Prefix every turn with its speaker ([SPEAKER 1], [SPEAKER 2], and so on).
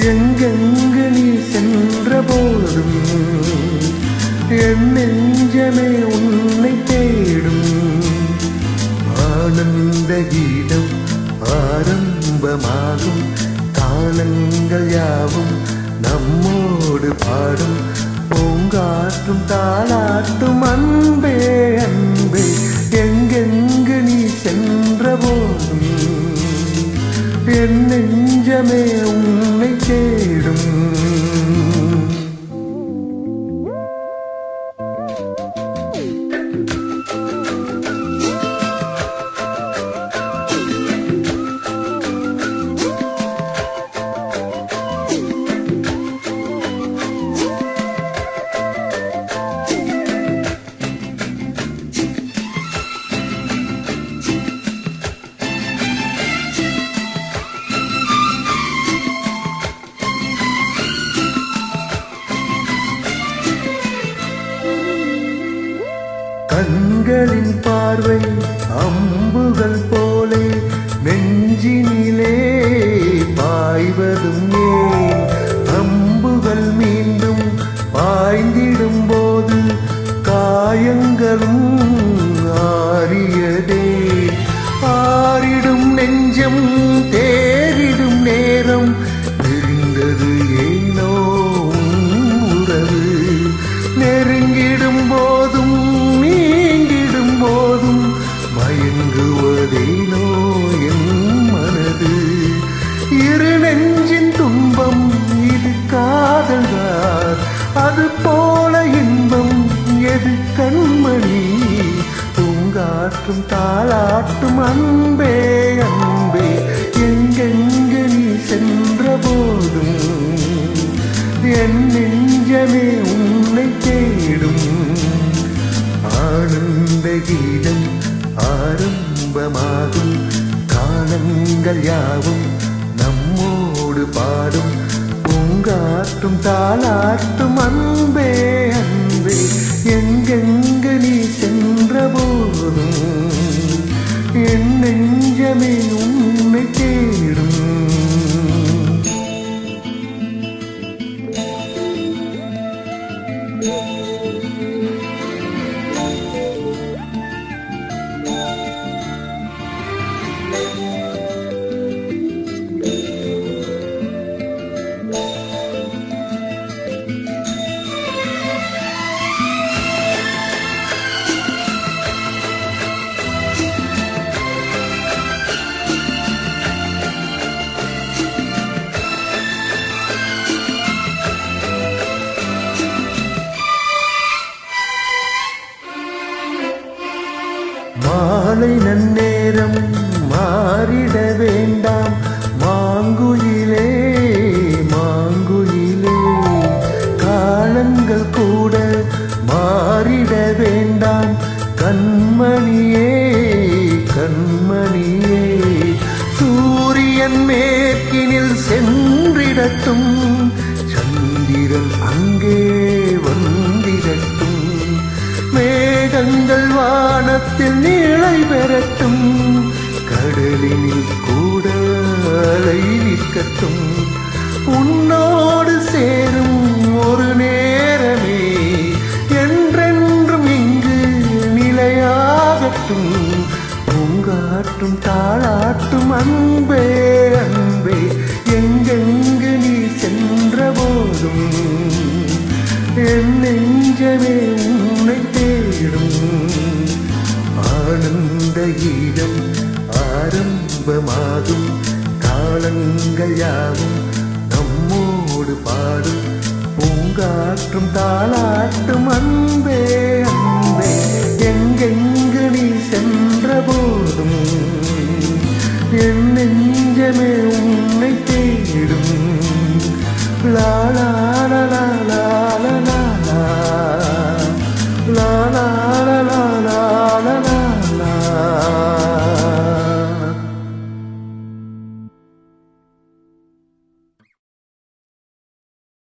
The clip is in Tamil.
[SPEAKER 1] எங்கெங்கு நீ சென்ற போதும் என் நெஞ்சமே உன்னை தேடும். ஆனந்த கீதம் ஆரம்பமாகும், காலங்கள் யாவும் நம்மோடு பாடும். பூங்காற்றும் தாளாட்டும் அன்பே அன்பே, எங்கெங்கு நீ சென்ற போதும் என் நெஞ்சமே உன்னை தேடும். கண்களின் பார்வை அம்புகள் போலே நெஞ்சினிலே பாய்வதும் ஏன்? அம்புகள் மீண்டும் பாய்ந்திடும் போது காயங்களும் ஆறியதே. ஆறிடும் நெஞ்சம் தேறிடும் நேரம் தெரிந்தது ஏனோ உறவு. நெருங்கிடும் போதும் நீங்கிடும் போதும் மயங்குவதேனோ என் மனது. இரு நெஞ்சின் துன்பம் இது காதல்தான், அது போல இன்பம் எது கண்மணி? பூங்காற்றும் தாளாட்டும் அன்பே அன்பே, எங்கெங்கு நீ சென்ற போதும் என் நெஞ்சமே உன்னை தேடும். ஆனந்த கீதம் ஆரம்பமாகும், காலங்கள் யாவும் நம்மோடு பாடும். பூங்காற்றும் தாளாட்டும் அன்பே அன்பே, எங்கெங்கு நீ சென்ற போதும் என் நெஞ்சமே உன்னை தேடும். மாலை நன்னேரம் மாறிட வேண்டாம் மாங்குயிலே மாங்குயிலே. காலங்கள் கூட மாறிட வேண்டாம் கண்மணியே கண்மணியே. சூரியன் மேற்கினில் சென்றிடட்டும், சந்திரன் அங்கே வந்திடட்டும். மேகங்கள் வானத்தில் நிலை பெறட்டும், கடலினில் கூட அலை நிற்கட்டும். உன்னோடு சேரும் ஒரு நேரமே என்றென்றும் இங்கு நிலையாகட்டும். பூங்காற்றும் தாளாட்டும் அன்பே அன்பே, எங்கெங்கு நீ சென்ற போதும் என் நெஞ்சமே உன்னை தேடும். ஆனந்த கீதம் ஆரம்பமாகும், காலங்கள் யாவும் நம்மோடு பாடும். பூங்காற்றும் தாளாட்டும் அன்பே அன்பே, எங்கெங்கு நீ சென்ற போதும் என் நெஞ்சமே உன்னை தேடும். லாலா